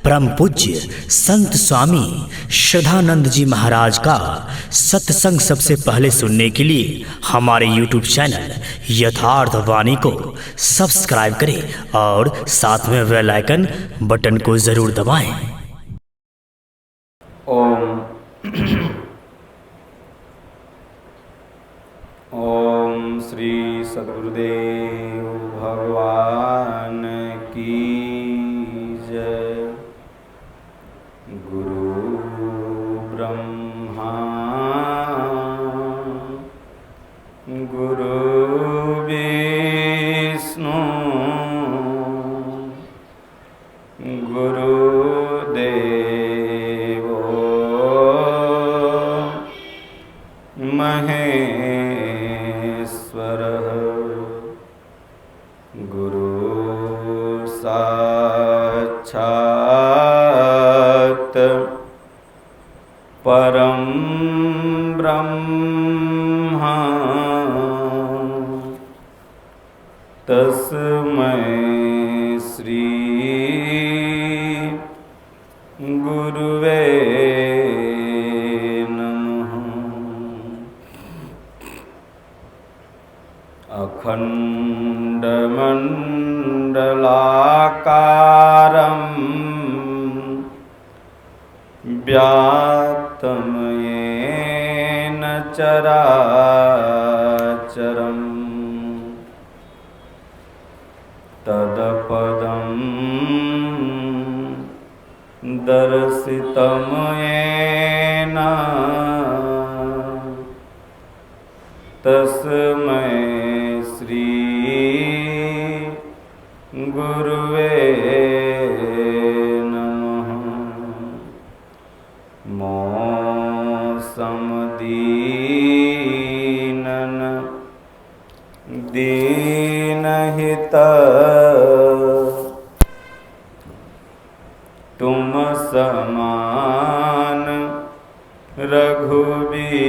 परम पूज्य संत स्वामी श्रद्धानंद जी महाराज का सत्संग सबसे पहले सुनने के लिए हमारे YouTube चैनल यथार्थ वाणी को सब्सक्राइब करें और साथ में बेल आइकन बटन को जरूर दबाएं। ओम श्री सद्गुरुदेव भगवान की जय। गुरु ब्रह्मा गुरु विष्णु गुरुदेवो महेश्वरः। गुरु साक्षात् परम ब्रह्म तस्मै श्री गुरुवे नमः। अखण्डमण्डलाकारं व्याप्तं येन चराचरं तत्पदं दर्शितं येन तस्मै श्री गुरुवे नमः। मोसमदीनन दीनहित तुम समान रघुबीर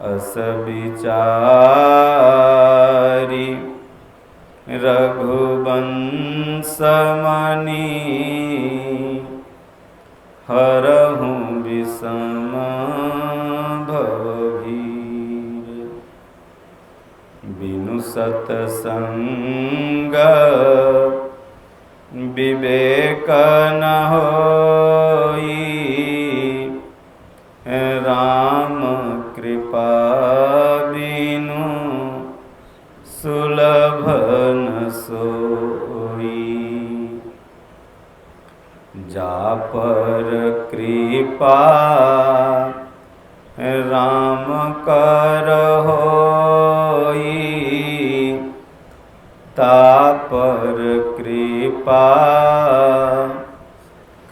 अस विचारी रघुवंश मणि हरहु विषम भवभीर। बिनु सतसंग विवेक न होई राम कृपा बिनु सुलभ न सोई। जा पर कृपा राम कर होई ता पर कृपा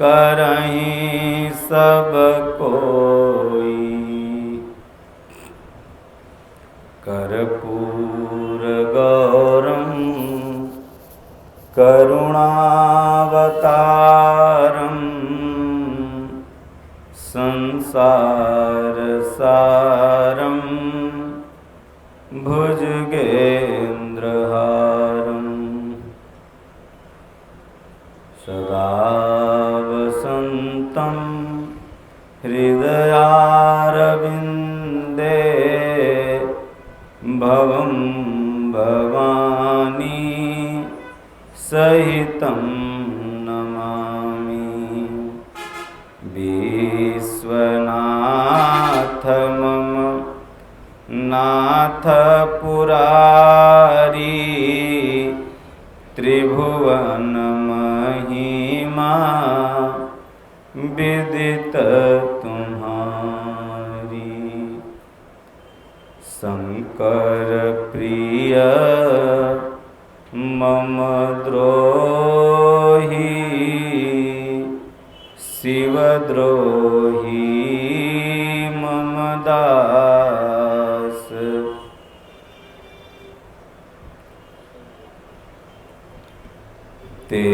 करहीं सब कोई। कर्पूर गौरम करुणावतारम संसार सारम भुजगेन्द्रहारम सदा वसन्तं हृदयारविन्दे भवं भवानी सहितं नमामि। विश्वनाथ मम नाथ पुरारी त्रिभुवन महिमा विदित तुम्हारी। शंकर प्रिय मम द्रोही शिवद्रोही मम दास। ते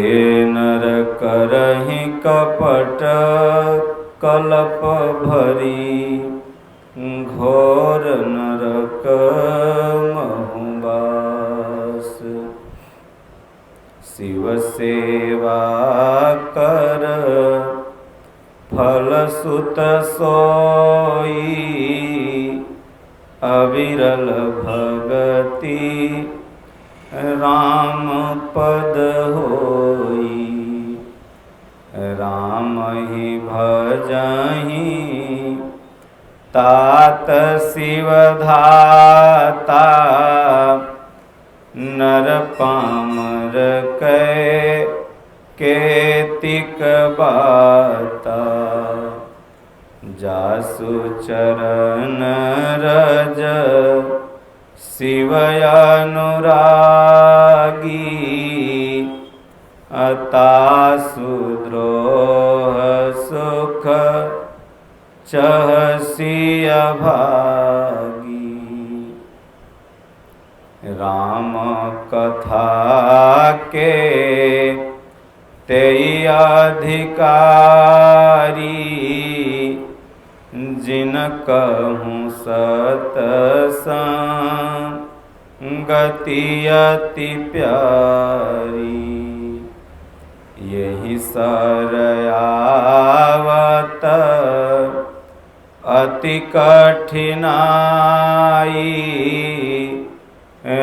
नर करहि कपट कलप भरी घोर नरक महुबास। शिव सेवा कर फल सुत सोई, अविरल भगति राम पद होई। राम ही भजहि तात शिव धाता, नर पामर केतिक बाता। जासु चरण रज शिव अनुरागी, अतासु द्रोह सुख चहसि अभागी। राम कथा के तेई अधिकारी, जिन कहूँ सतसंगति अति प्यारी। यही सरयावत अति कठिनाई,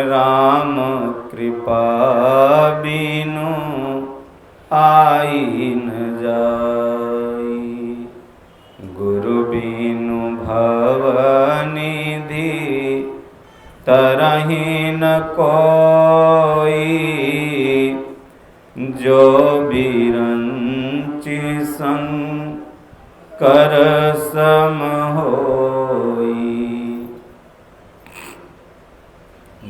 राम कृपा बिनु आई न जाई। गुरु बिनु भवनिधि तरहि न कोई, जो बिरंचि संकर सम होई।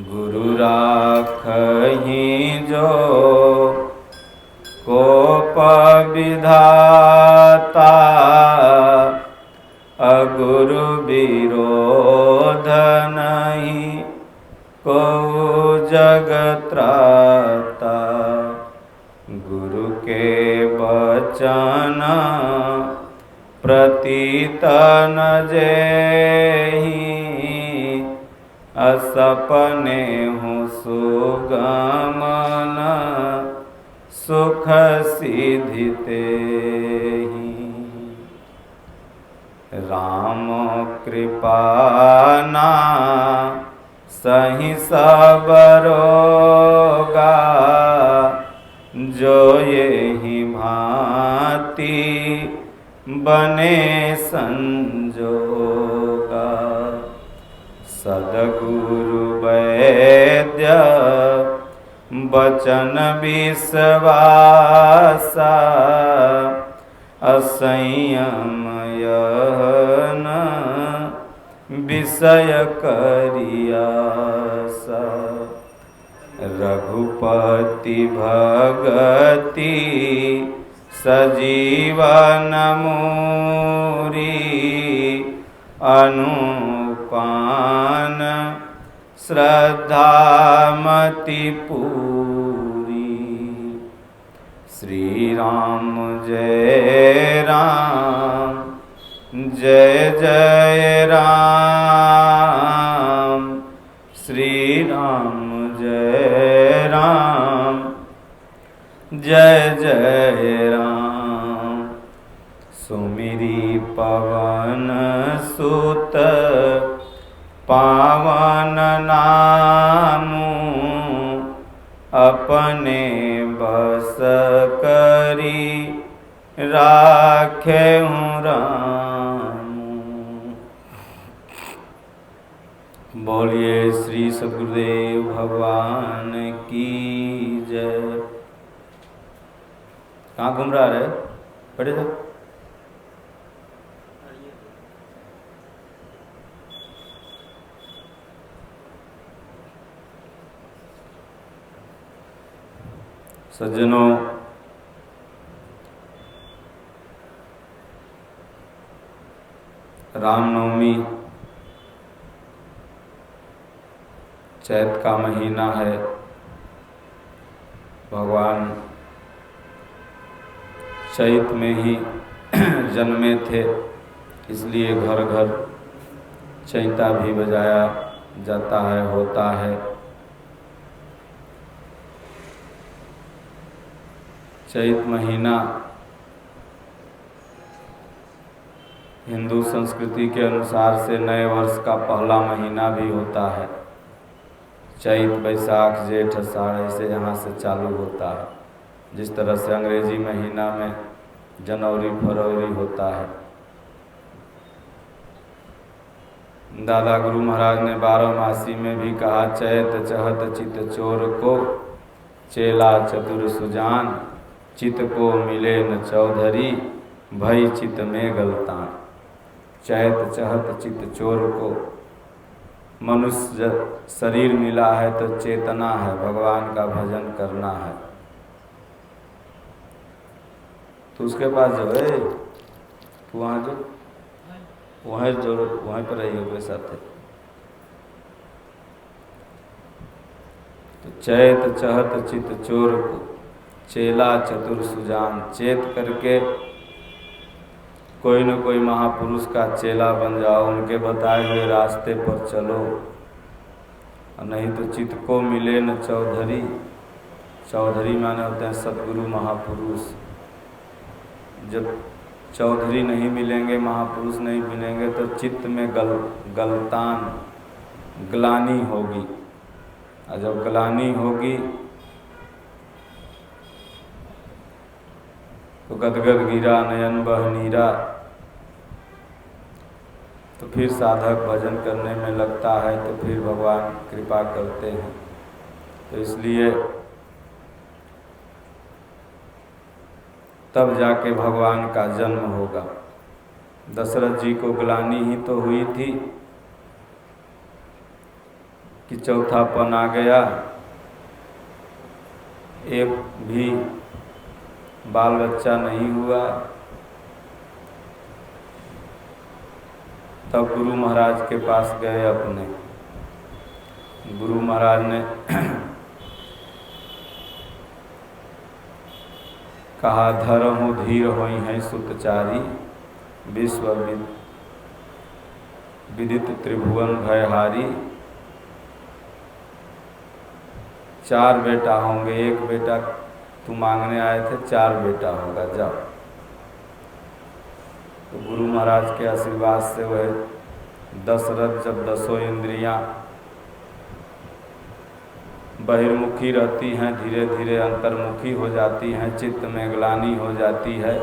गुरु राखहि जो कोप विधाता, अगुरु विरोध नहीं को जगत्राता। गुरु के वचन प्रतीत न जेहि, असपने हूँ सुगमन सुख सिद्धि तेहि। राम कृपाना सही सब रोगा, जो यही भांति बने संजोगा। सद्गुरु वैद्य बचन विश्वासा, असंयम यह न विषय करियासा। रघुपति भगति सजीवन मूरी, अनुपान श्रद्धामति पूरी। श्री राम जय राम जय जय राम। श्री राम जय राम जय जय राम। सुमिरी पवन सुत पावन नामु, अपने बस करी राखे हूँ राम। बोलिए श्री सद्गुरुदेव भगवान की जय। कहाँ घूम रहा है? बैठे जा। सज्जनों, रामनवमी चैत का महीना है। भगवान चैत में ही जन्मे थे, इसलिए घर घर चैता भी बजाया जाता है, होता है। चैत महीना हिंदू संस्कृति के अनुसार से नए वर्ष का पहला महीना भी होता है। चैत, बैसाख, जेठ, आषाढ़ ऐसे यहाँ से चालू होता है। जिस तरह से अंग्रेजी महीना में जनवरी, फरवरी होता है। दादा गुरु महाराज ने 12 में भी कहा, चैत चहत चित चोर को, चेला चतुर सुजान, चित को मिले न चौधरी, भई चित में गलतान। चैत चहत चित चोर को, मनुष्य शरीर मिला है तो चेतना है, भगवान का भजन करना है। तो उसके पास जो है तो वहाँ जो वहीं पर रही होगे साथ। तो चैत चहत चित चोर को, चेला चतुर सुजान। चेत करके कोई न कोई महापुरुष का चेला बन जाओ, उनके बताए हुए रास्ते पर चलो, और नहीं तो चित्त को मिले न चौधरी। चौधरी माने होते हैं सद्गुरु महापुरुष। जब चौधरी नहीं मिलेंगे, महापुरुष नहीं मिलेंगे तो चित्त में गलतान, ग्लानि होगी। और जब ग्लानि होगी तो गदगद गिरा नयन बह नीरा। तो फिर साधक भजन करने में लगता है, तो फिर भगवान कृपा करते हैं। तो इसलिए तब जाके भगवान का जन्म होगा। दशरथ जी को ग्लानि ही तो हुई थी कि चौथापन आ गया, एक भी बाल बच्चा नहीं हुआ। तब गुरु महाराज के पास गए अपने। गुरु महाराज ने कहा, धरहु धीर होई हैं सुतचारी, विश्व विदित त्रिभुवन भयहारी। 4 बेटा होंगे, एक बेटा तू मांगने आए थे, 4 बेटा होगा, जाओ। तो गुरु महाराज के आशीर्वाद से वह दशरथ जब 10 इंद्रियां बहिर्मुखी रहती हैं, धीरे धीरे अंतर्मुखी हो जाती हैं, चित्त में ग्लानि हो जाती है,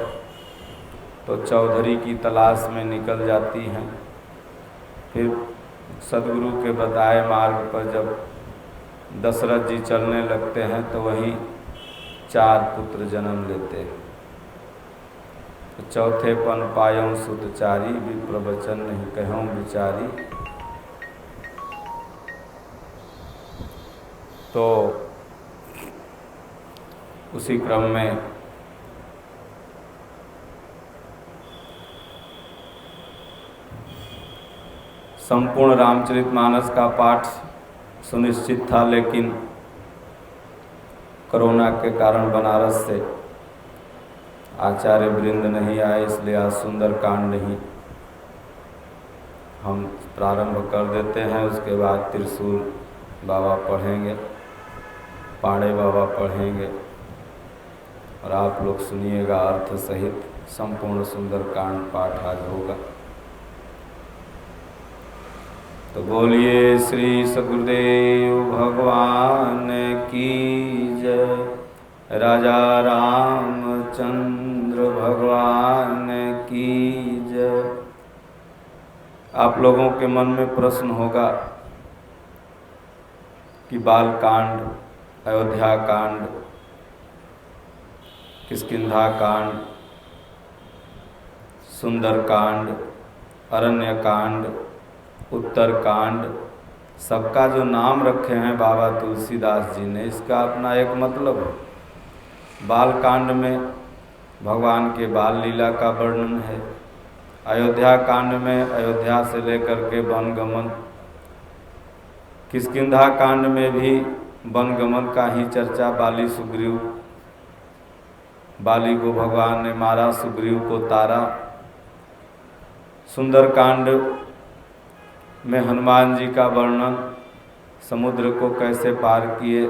तो चौधरी की तलाश में निकल जाती हैं। फिर सदगुरु के बताए मार्ग पर जब दशरथ जी चलने लगते हैं तो वहीं 4 पुत्र जन्म लेते हैं। तो चौथे पन पायम सुतचारी, विप्र वचन नहीं कहूँ विचारी। तो उसी क्रम में संपूर्ण रामचरितमानस का पाठ सुनिश्चित था, लेकिन कोरोना के कारण बनारस से आचार्य वृंद नहीं आए, इसलिए आज सुंदरकांड ही हम प्रारंभ कर देते हैं। उसके बाद त्रिशूल बाबा पढ़ेंगे, पाड़े बाबा पढ़ेंगे, और आप लोग सुनिएगा अर्थ सहित। संपूर्ण सुंदरकांड पाठ आज होगा। तो बोलिए श्री सद्गुरुदेव भगवान की जय, राजा रामचंद्र भगवान की जय। आप लोगों के मन में प्रश्न होगा कि बाल कांड, अयोध्या कांड, किष्किंधा कांड, सुंदर कांड, अरण्य कांड, उत्तर कांड, सबका जो नाम रखे हैं बाबा तुलसीदास जी ने, इसका अपना एक मतलब है। बाल कांड में भगवान के बाल लीला का वर्णन है। अयोध्या कांड में अयोध्या से लेकर के वनगमन, किष्किंधा कांड में भी वनगमन का ही चर्चा। बाली सुग्रीव, बाली को भगवान ने मारा, सुग्रीव को तारा। सुंदर कांड में हनुमान जी का वर्णन, समुद्र को कैसे पार किए,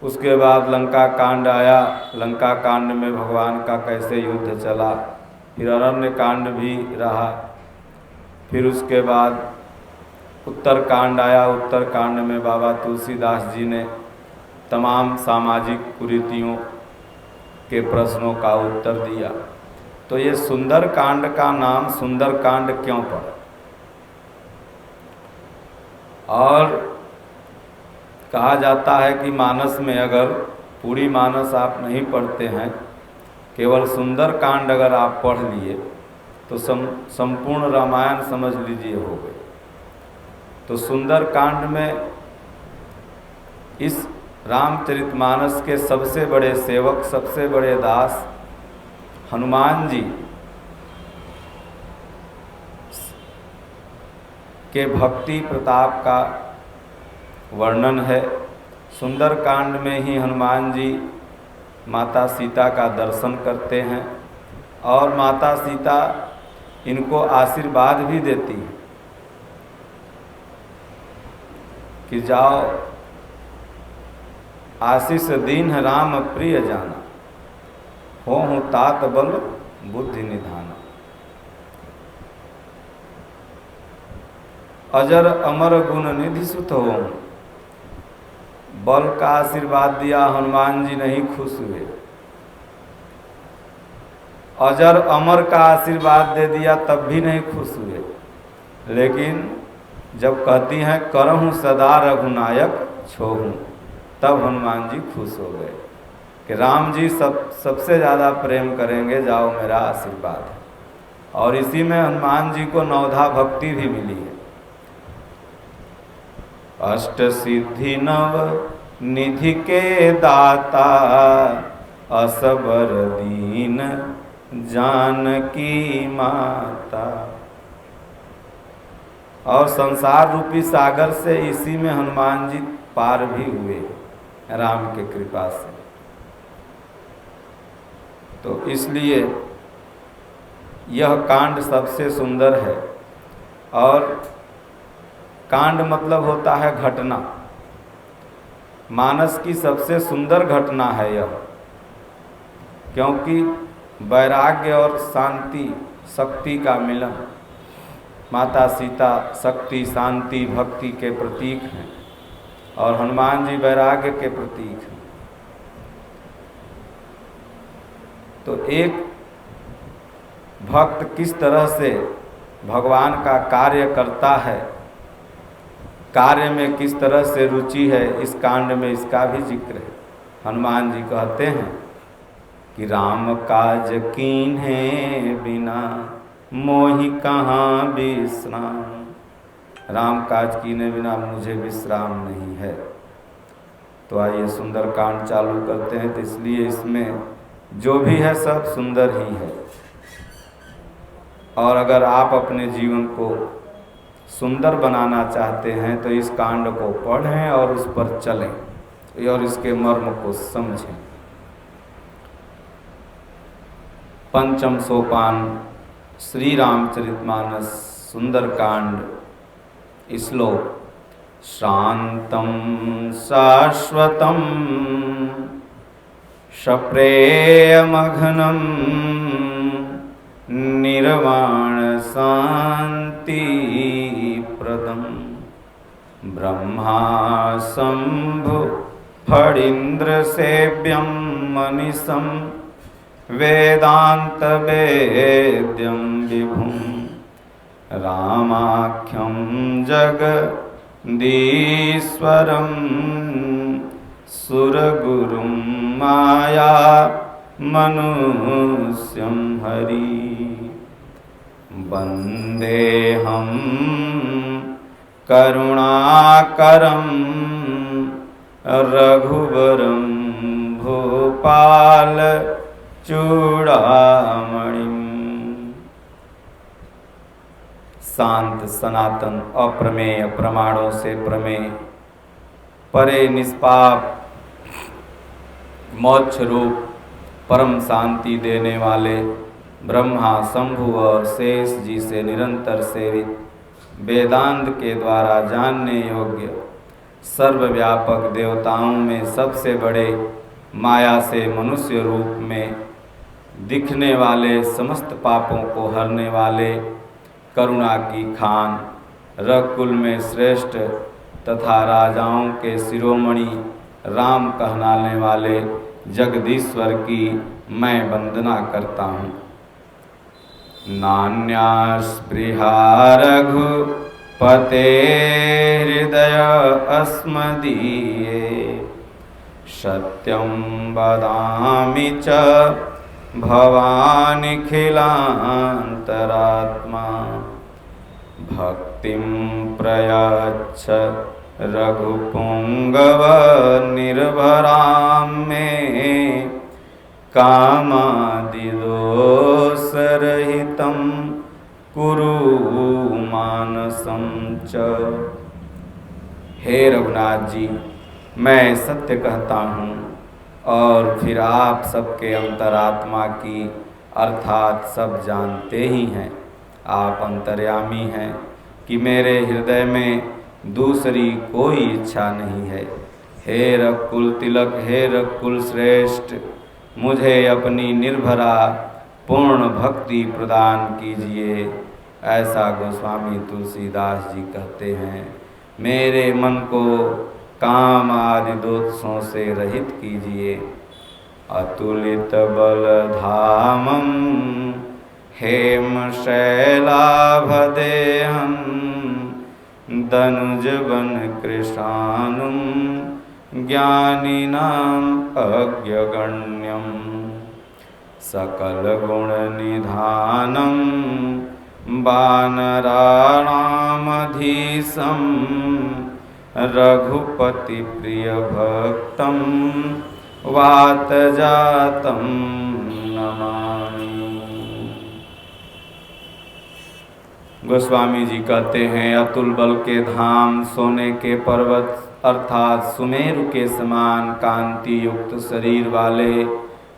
उसके बाद लंका कांड आया। लंका कांड में भगवान का कैसे युद्ध चला। फिर अरण्य कांड भी रहा। फिर उसके बाद उत्तर कांड आया। उत्तर कांड में बाबा तुलसीदास जी ने तमाम सामाजिक कुरीतियों के प्रश्नों का उत्तर दिया। तो ये सुंदर कांड का नाम सुंदर कांड क्यों पड़ा? और कहा जाता है कि मानस में अगर पूरी मानस आप नहीं पढ़ते हैं, केवल सुंदर कांड अगर आप पढ़ लिए तो संपूर्ण रामायण समझ लीजिए हो गए। तो सुंदर कांड में इस रामचरितमानस के सबसे बड़े सेवक, सबसे बड़े दास हनुमान जी के भक्ति प्रताप का वर्णन है। सुंदर कांड में ही हनुमान जी माता सीता का दर्शन करते हैं और माता सीता इनको आशीर्वाद भी देती है कि जाओ आशीष दीन राम प्रिय जाना, हो तात बल बुद्धि निधाना। अजर अमर गुण निधि सुत हो। बल का आशीर्वाद दिया, हनुमान जी नहीं खुश हुए। अजर अमर का आशीर्वाद दे दिया तब भी नहीं खुश हुए। लेकिन जब कहती हैं करहूँ सदा रघुनायक छोहूँ, तब हनुमान जी खुश हो गए कि राम जी सबसे ज़्यादा प्रेम करेंगे, जाओ मेरा आशीर्वाद है। और इसी में हनुमान जी को नवधा भक्ति भी मिली है। अष्ट सिद्धि नव निधि के दाता, असबर दीन जानकी माता। और संसार रूपी सागर से इसी में हनुमान जी पार भी हुए राम के कृपा से। तो इसलिए यह कांड सबसे सुंदर है। और कांड मतलब होता है घटना। मानस की सबसे सुंदर घटना है यह, क्योंकि वैराग्य और शांति, शक्ति का मिलन। माता सीता शक्ति, शांति, भक्ति के प्रतीक हैं और हनुमान जी वैराग्य के प्रतीक हैं। तो एक भक्त किस तरह से भगवान का कार्य करता है, कार्य में किस तरह से रुचि है, इस कांड में इसका भी जिक्र है। हनुमान जी कहते हैं कि राम काज कीन्हे बिना मोहि कहाँ विश्राम। राम काज कीने बिना मुझे विश्राम नहीं है। तो आइए सुंदर कांड चालू करते हैं। तो इसलिए इसमें जो भी है सब सुंदर ही है। और अगर आप अपने जीवन को सुंदर बनाना चाहते हैं तो इस कांड को पढ़ें और उस पर चलें और इसके मर्म को समझें। पंचम सोपान श्री रामचरितमानस सुंदरकांड। श्लोक। शांतं शाश्वतं सप्रेमघनं निर्वाण शांति प्रदं ब्रह्मा शंभु फणीन्द्र सेव्यं मनीषं वेदांत वेद्यं विभुं रामाख्यं जगदीश्वरं सुरगुरुं माया मनुष्यं हरि वन्देऽहं करुणाकरं रघुवरं भूपाल चूड़ामणिम्। शांत सनातन अप्रमेय प्रमाणों से प्रमेय परे निष्पाप मोक्ष रूप परम शांति देने वाले ब्रह्मा शंभु और शेष जी से निरंतर सेवित वेदांत के द्वारा जानने योग्य सर्वव्यापक देवताओं में सबसे बड़े, माया से मनुष्य रूप में दिखने वाले, समस्त पापों को हरने वाले, करुणा की खान, रघुकुल में श्रेष्ठ तथा राजाओं के शिरोमणि राम कहलाने वाले जगदीश्वर की मैं वंदना करता हूँ। नान्यास्पृहा रघुपते हृदय अस्मदीये, सत्यं वदामि च भवानिखिलान्तरात्मा, भक्तिं प्रयच्छ रघुपुंगव निर्भरां मे, कामादिदोषरहितं कुरु मानसं च। हे रघुनाथ जी, मैं सत्य कहता हूँ और फिर आप सबके अंतरात्मा की अर्थात सब जानते ही हैं। आप अंतर्यामी हैं कि मेरे हृदय में दूसरी कोई इच्छा नहीं है। हे रघुकुल तिलक, हे रघुकुल श्रेष्ठ, मुझे अपनी निर्भरा पूर्ण भक्ति प्रदान कीजिए। ऐसा गोस्वामी तुलसीदास जी कहते हैं। मेरे मन को काम आदि दोषों से रहित कीजिए। अतुलित बलधामं हेम शैलाभदेहं, दनुजवन कृशानुं ज्ञानिनाम् अग्रगण्यं, सकल गुण निधानं वानराणामधीशं, रघुपति प्रिय भक्तं वातजातं नमामि। गोस्वामी जी कहते हैं, अतुल बल के धाम, सोने के पर्वत अर्थात सुमेरु के समान कांति युक्त शरीर वाले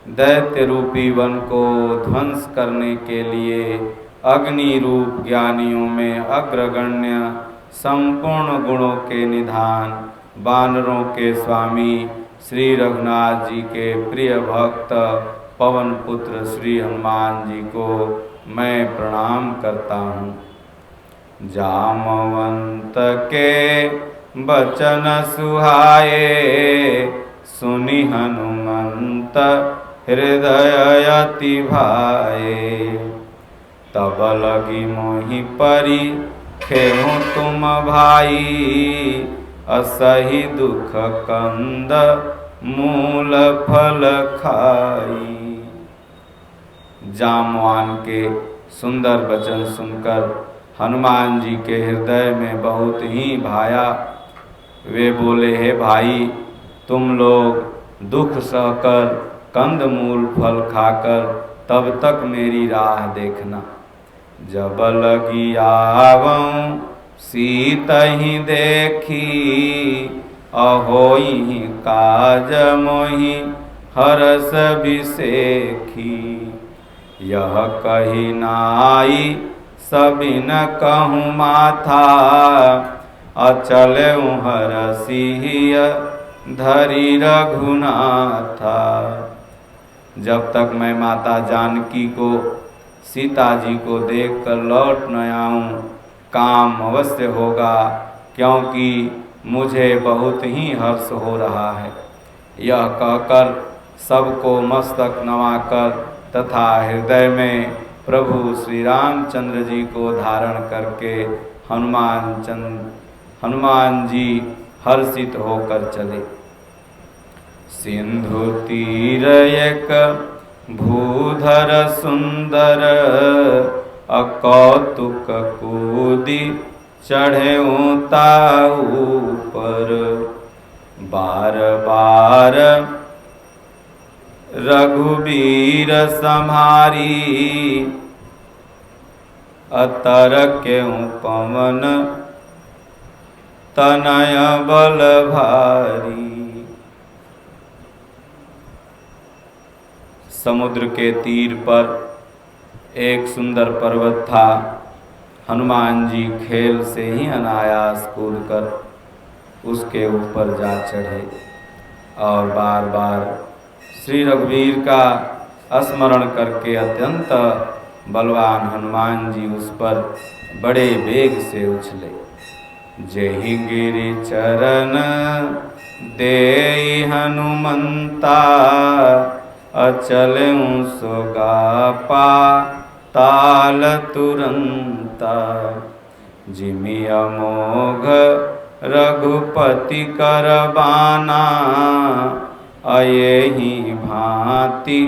दैत्य रूपी वन को ध्वंस करने के लिए अग्नि रूप ज्ञानियों में अग्रगण्य, संपूर्ण गुणों के निधान, वानरों के स्वामी श्री रघुनाथ जी के प्रिय भक्त पवन पुत्र श्री हनुमान जी को मैं प्रणाम करता हूँ। जामवंत के बचन सुहाए, सुनि हनुमंत हृदय अति भाए, तब लगी मोहि परी खेहूँ तुम भाई, असही दुख कंद मूल फल खाई। जामवान के सुंदर वचन सुनकर हनुमान जी के हृदय में बहुत ही भाया। वे बोले, हे भाई, तुम लोग दुख सहकर कंद मूल फल खाकर तब तक मेरी राह देखना। जब लगी आवऊं सीत ही देखी, अहोई काज मोहि हरस बिसेखी। यह कही नाई सबिन कहूँ माथा, अचले हरसिय धरी रघुनाथा। जब तक मैं माता जानकी को, सीता जी को देखकर लौट न आऊँ, काम अवश्य होगा, क्योंकि मुझे बहुत ही हर्ष हो रहा है। यह कहकर सबको मस्तक नवाकर तथा हृदय में प्रभु श्री रामचंद्र जी को धारण करके हनुमान जी हर्षित होकर चले। सिंधु तीर एक भूधर सुंदर, अकौतुक कूदी चढ़े ताऊ पर। बार बार रघुबीर सम्हारी, अतर क्यों पवन तनय बल भारी। समुद्र के तीर पर एक सुंदर पर्वत था। हनुमान जी खेल से ही अनायास कूदकर उसके ऊपर जा चढ़े और बार बार श्री रघुवीर का स्मरण करके अत्यंत बलवान हनुमान जी उस पर बड़े वेग से उछले। जेहि गिरि चरण देई हनुमंता, अचलऊँ सोगा पाताल तुरंता। जिमि अमोघ रघुपति कर बाना, अयहि भांति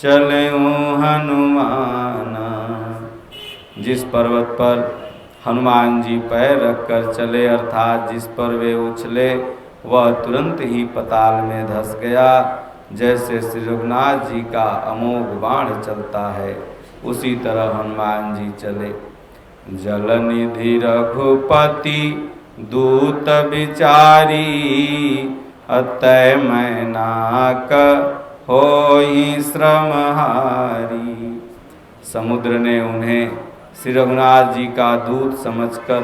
चलऊँ हनुमाना। जिस पर्वत पर हनुमान जी पैर रखकर चले अर्थात जिस पर वे उछले वह तुरंत ही पताल में धंस गया। जैसे श्री रघुनाथ जी का अमोघ बाण चलता है उसी तरह हनुमान जी चले। जलनिधि रघुपति दूत विचारी, अतय मैनाक होई श्रमहारी। समुद्र ने उन्हें श्री रघुनाथ जी का दूत समझकर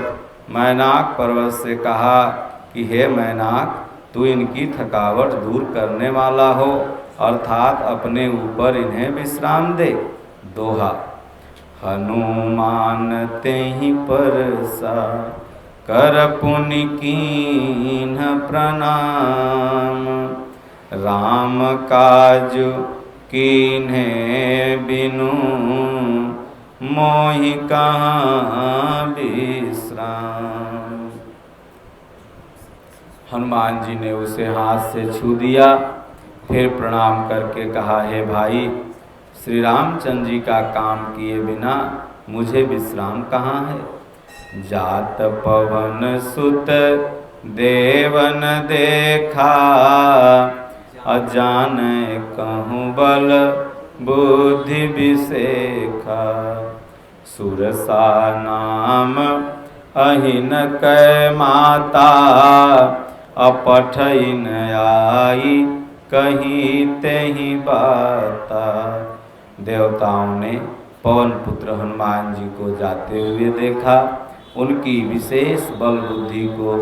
मैनाक पर्वत से कहा कि हे मैनाक, तू इनकी थकावट दूर करने वाला हो अर्थात अपने ऊपर इन्हें विश्राम दे। दोहा। हनुमान तेहि परसा, कर पुनि कीन्ह प्रणाम। राम काज कीन्हे बिनु, मोहि कहाँ विश्राम। हनुमान जी ने उसे हाथ से छू दिया, फिर प्रणाम करके कहा, हे भाई, श्री रामचंद्र जी का काम किए बिना मुझे विश्राम कहाँ है। जात पवन सुत देवन देखा, अजान कहूँ बल बुद्धि विसेखा। सुरसा नाम अहिन कै माता, अपठइन आई कहीं तेहि बाता। देवताओं ने पवन पुत्र हनुमान जी को जाते हुए देखा। उनकी विशेष बल बुद्धि को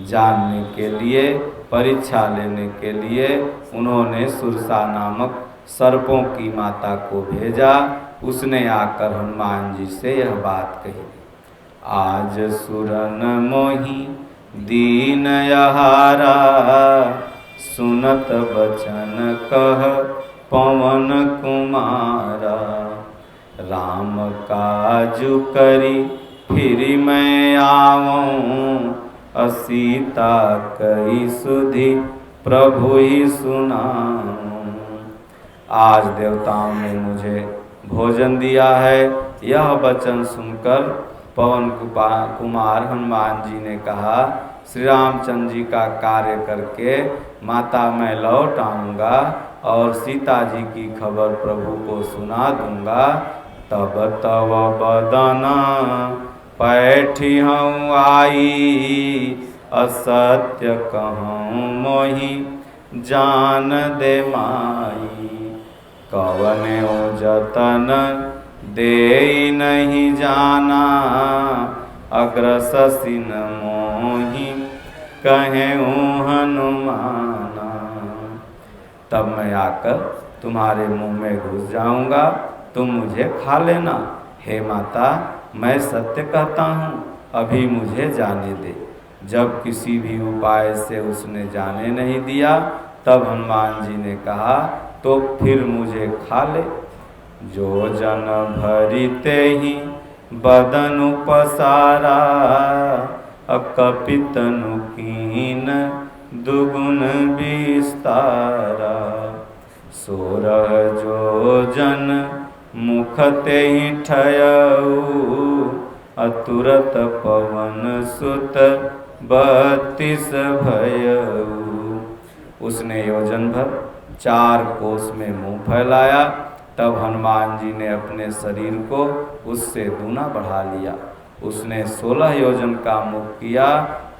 जानने के लिए, परीक्षा लेने के लिए उन्होंने सुरसा नामक सर्पों की माता को भेजा। उसने आकर हनुमान जी से यह बात कही, आज सुरन मोहि दीन यहारा, सुनत बचन कह पवन कुमारा। राम काजु करी फिर मैं आवऊँ, असीता कई सुधि प्रभु ही सुनाऊँ। आज देवताओं ने मुझे भोजन दिया है। यह वचन सुनकर पवन कुमार हनुमान जी ने कहा, श्री रामचंद्र जी का कार्य करके माता मैं लौट आऊँगा और सीता जी की खबर प्रभु को सुना दूँगा। तब तव बदना पैठी हूँ आई, असत्य कहूँ मोहि जान दे माई। कवने जतन दे नहीं जाना, अग्रससिन मोहि कहूँ हनुमाना। तब मैं आकर तुम्हारे मुंह में घुस जाऊंगा, तुम मुझे खा लेना। हे माता, मैं सत्य कहता हूँ, अभी मुझे जाने दे। जब किसी भी उपाय से उसने जाने नहीं दिया तब हनुमान जी ने कहा, तो फिर मुझे खा ले। जो जन भरिते ही बदनु पसारा, अकपितनु कीन दुगुन विस्तारा। सोरह जो जन मुखते ही ठयऊ, अतुरत पवन सुत 32 भयऊ। उसने योजन भर 4 कोस में मुंह फैलाया। तब हनुमान जी ने अपने शरीर को उससे दूना बढ़ा लिया। उसने 16 योजन का मुख किया।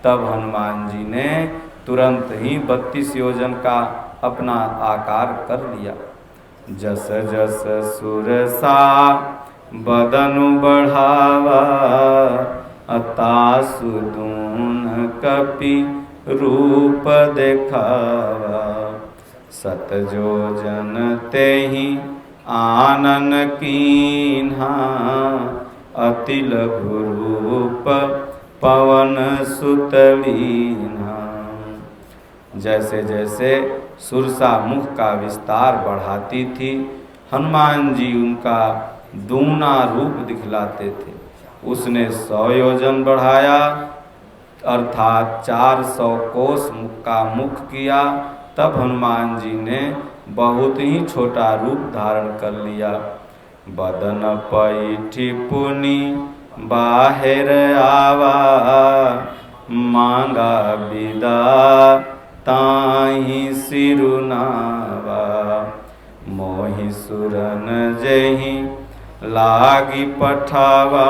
तब हनुमान जी ने तुरंत ही 32 योजन का अपना आकार कर लिया। जस जस सुरसा बदनु बढ़ावा, अतासु दून कपि रूप देखावा। सत जो जन ते ही आनन कीन्हा, अति लघु रूप पवन सुत लीन्हा। जैसे जैसे सुरसा मुख का विस्तार बढ़ाती थी, हनुमान जी उनका दूना रूप दिखलाते थे। उसने 100 योजन बढ़ाया, अर्थात 400 कोस का मुख किया। तब हनुमान जी ने बहुत ही छोटा रूप धारण कर लिया। बदन पैठी पुनि बाहिर आवा, मांगा विदा ताहि सिरुनावा। मोहि सुरन जहि लागी पठावा,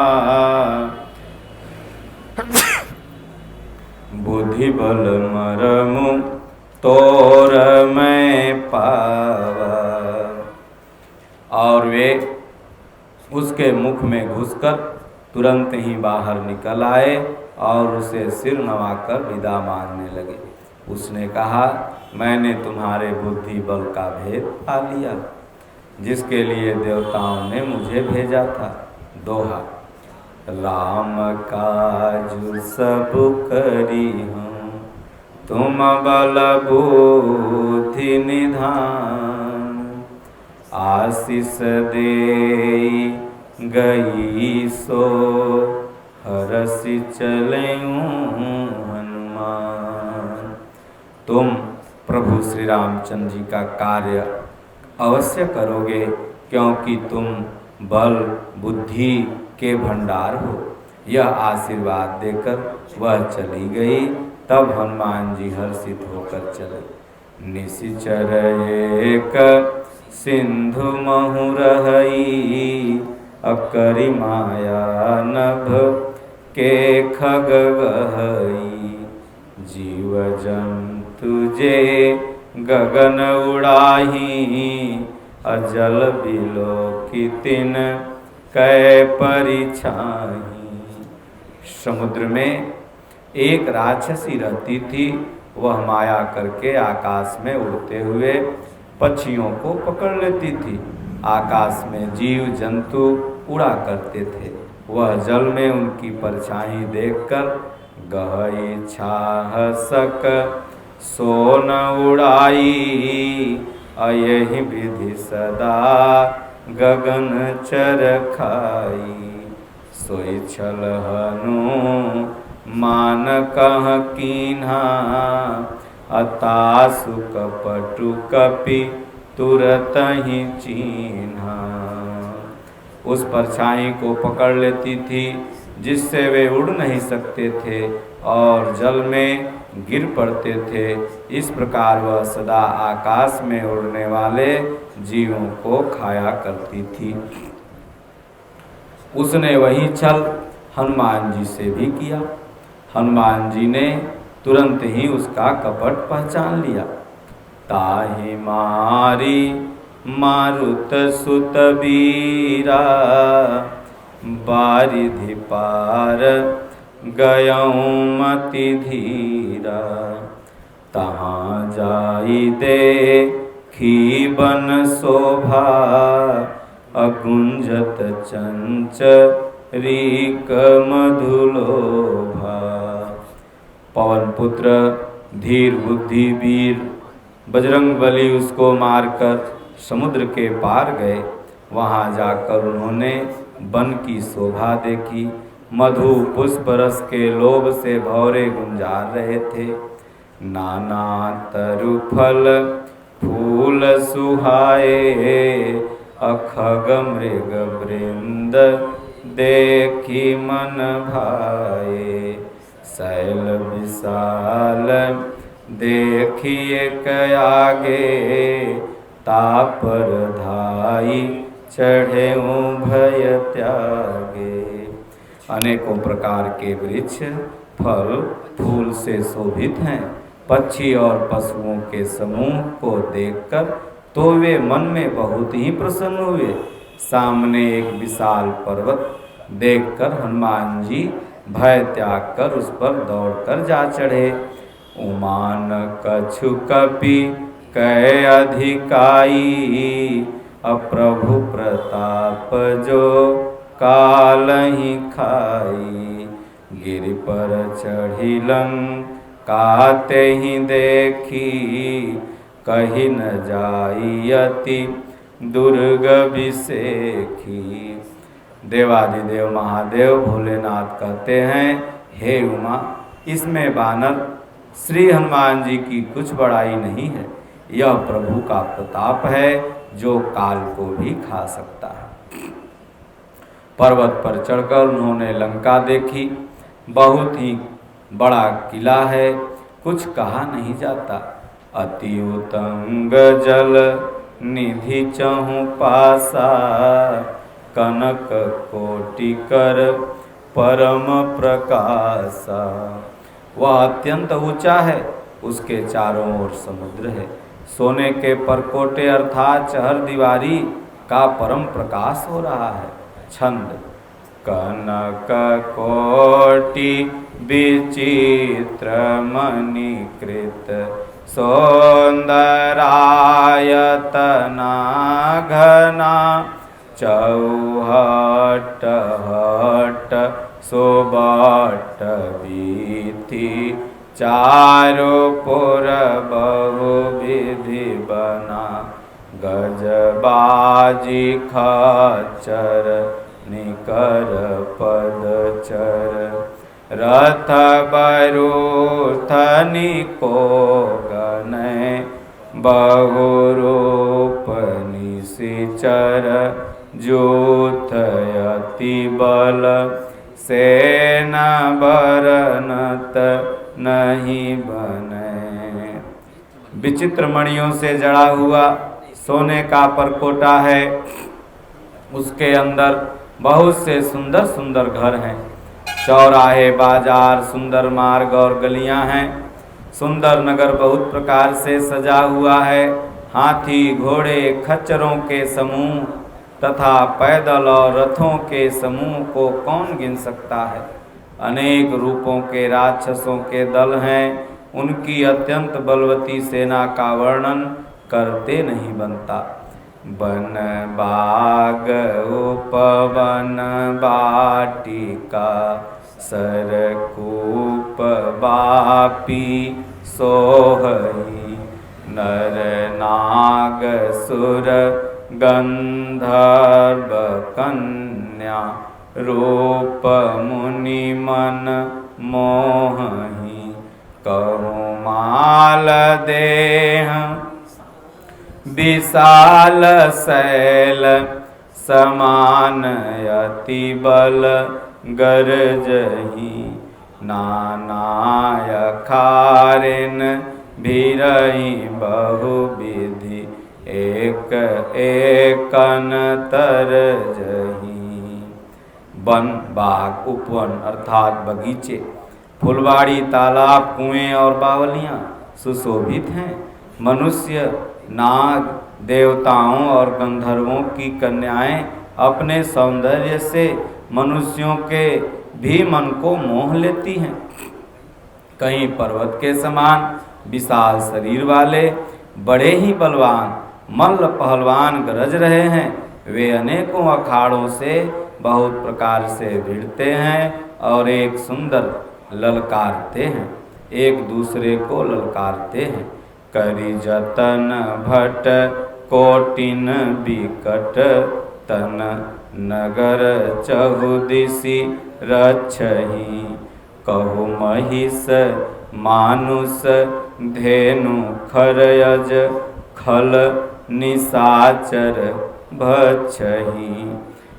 बुद्धि बल मरमु तोर मैं पावा। और वे उसके मुख में घुसकर तुरंत ही बाहर निकल आए और उसे सिर नवाकर विदा मांगने लगे। उसने कहा, मैंने तुम्हारे बुद्धि बल का भेद पा लिया, जिसके लिए देवताओं ने मुझे भेजा था। दोहा। राम काजु सब करी हूँ, तुम बल बुद्धि निधान। आशीष दे गई सो हरसि चलऊँ हनुमान। तुम प्रभु श्री रामचंद्र जी का कार्य अवश्य करोगे, क्योंकि तुम बल बुद्धि के भंडार हो। यह आशीर्वाद देकर वह चली गई। तब हनुमान जी हर्षित होकर चले। निशिचर एक सिंधु महु रहई, अकरि माया नभ के खग गहई। जीव जंतु जे गगन उड़ाही, अजल बिलो की तिन कै परिछाही। समुद्र में एक राक्षसी रहती थी। वह माया करके आकाश में उड़ते हुए पक्षियों को पकड़ लेती थी। आकाश में जीव जंतु उड़ा करते थे। वह जल में उनकी परछाई देखकर गहई छाह सक सोन उड़ाई। अयहि विधि सदा गगन चर खाई। सोई छल हनु मान कह कीन्हा, अतासु कपटु कपि तुरत ही चीन्हा। उस परछाई को पकड़ लेती थी, जिससे वे उड़ नहीं सकते थे और जल में गिर पड़ते थे। इस प्रकार वह सदा आकाश में उड़ने वाले जीवों को खाया करती थी। उसने वही छल हनुमान जी से भी किया। हनुमान जी ने तुरंत ही उसका कपट पहचान लिया। ताहि मारी मारुत सुत बीरा, बारिधि पार गयऊँ मति धीरा। तहाँ जाई देखी बन शोभा, अगुंजत चंचरीक मधुलोभा। पवन पुत्र धीर बुद्धि वीर बजरंगबली उसको मारकर समुद्र के पार गए। वहाँ जाकर उन्होंने वन की शोभा देखी। मधु पुष्प रस के लोभ से भौरे गुंजार रहे थे। नाना तरु फल फूल सुहाए, अखग मृग वृंद देखी मन भाए। शैल विशाल देखिए आगे, तापर धाई चढ़े भय त्यागे। अनेकों प्रकार के वृक्ष फल फूल से शोभित हैं। पक्षी और पशुओं के समूह को देखकर तो वे मन में बहुत ही प्रसन्न हुए। सामने एक विशाल पर्वत देखकर हनुमान जी भय त्याग कर उस पर दौड़कर जा चढ़े। उमान कछु कपि कै अधिकाई, अप्रभु प्रताप जो कालहि खाई। गिरि पर चढ़ी लंका ही देखी, कही न जाई अति दुर्ग विसेखी। देवादिदेव महादेव भोलेनाथ कहते हैं, हे उमा, इसमें वानर श्री हनुमान जी की कुछ बड़ाई नहीं है। यह प्रभु का प्रताप है जो काल को भी खा सकता है। पर्वत पर चढ़कर उन्होंने लंका देखी। बहुत ही बड़ा किला है, कुछ कहा नहीं जाता। अति उत्तंग जल निधि चहु पासा, कनक कोटि कर परम प्रकाशा। वह अत्यंत ऊंचा है, उसके चारों ओर समुद्र है। सोने के परकोटे अर्थात चहर दीवारी का परम प्रकाश हो रहा है। छंद कनक कोटि विचित्र मणिकृत, सौंदरायतना घना, चौहट हट सोबट बीथी, चारो पुर बहु विधि बना। गजबाजी खच्चर निकर पदचर, रथ बरूथ निको गनय, बहुरूप निशिचर जूथ अति बल, सेना बरनत नहीं बने। विचित्र मणियों से जड़ा हुआ सोने का परकोटा है, उसके अंदर बहुत से सुंदर सुंदर घर हैं। चौराहे, बाजार, सुंदर मार्ग और गलियां हैं। सुंदर नगर बहुत प्रकार से सजा हुआ है। हाथी, घोड़े, खच्चरों के समूह तथा पैदल और रथों के समूह को कौन गिन सकता है। अनेक रूपों के राक्षसों के दल हैं। उनकी अत्यंत बलवती सेना का वर्णन करते नहीं बनता। बन बाग उपवन बाटिका, सरकूप बापी सोहई, नर नाग सुर गंधर्व कन्या, रूप मुनि मन मोहही, कहूँ माल देह विशाल शैल, समान अति बल गरजही, नाना अखारिन भीरही बहुविधि, एक एकन तरजही। वन, बाग, उपवन अर्थात बगीचे, फुलवाड़ी, तालाब, कुएं और बावलियाँ सुशोभित हैं। मनुष्य, नाग, देवताओं और गंधर्वों की कन्याएं अपने सौंदर्य से मनुष्यों के भी मन को मोह लेती हैं। कहीं पर्वत के समान विशाल शरीर वाले बड़े ही बलवान मल्ल पहलवान गरज रहे हैं। वे अनेकों अखाड़ों से बहुत प्रकार से भिड़ते हैं और एक सुंदर ललकारते हैं, एक दूसरे को ललकारते हैं। करी जतन भट कोटिन विकट, तन नगर चहुदिशि रक्षही, कहु महिष मानुष धेनु खरयज, खल निशाचर भक्षही।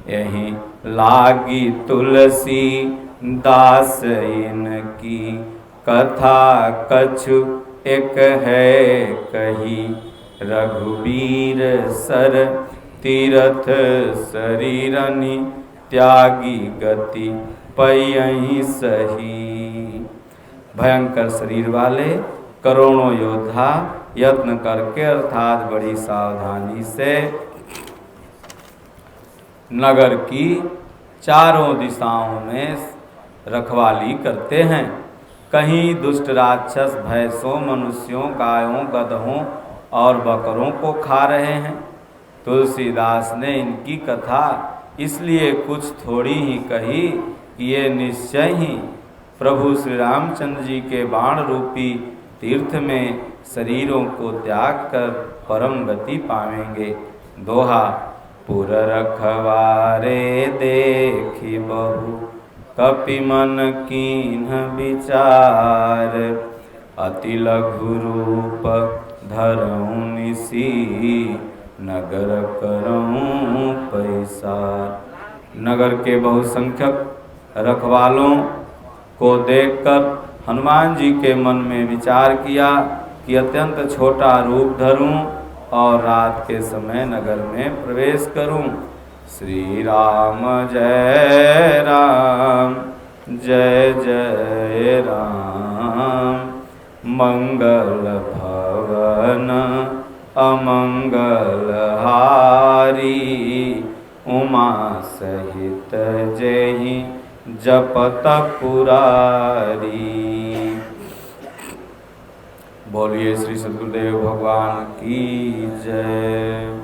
यही लागी तुलसी दास इनकी, कथा कछु एक है कही, रघुवीर सर तीरथ शरीरनि, त्यागी गति पयहि सही। भयंकर शरीर वाले करोड़ों योद्धा यत्न करके अर्थात बड़ी सावधानी से नगर की चारों दिशाओं में रखवाली करते हैं। कहीं दुष्ट राक्षस भैंसों, मनुष्यों, गायों, गधों और बकरों को खा रहे हैं। तुलसीदास ने इनकी कथा इसलिए कुछ थोड़ी ही कही कि ये निश्चय ही प्रभु श्री रामचंद्र जी के बाण रूपी तीर्थ में शरीरों को त्याग कर परम गति पावेंगे। दोहा पुर रखवारे देखी बहु कपि मन कीन्ह विचार अति लघु रूप धरऊं निसी नगर करऊं पैसार। नगर के बहुसंख्यक रखवालों को देखकर हनुमान जी के मन में विचार किया कि अत्यंत छोटा रूप धरूं और रात के समय नगर में प्रवेश करूं। श्री राम जय राम जय जय राम मंगल भवन अमंगल हारी उमा सहित जहि जपत पुरारी। बोलिए श्री सद्गुरुदेव भगवान की जय।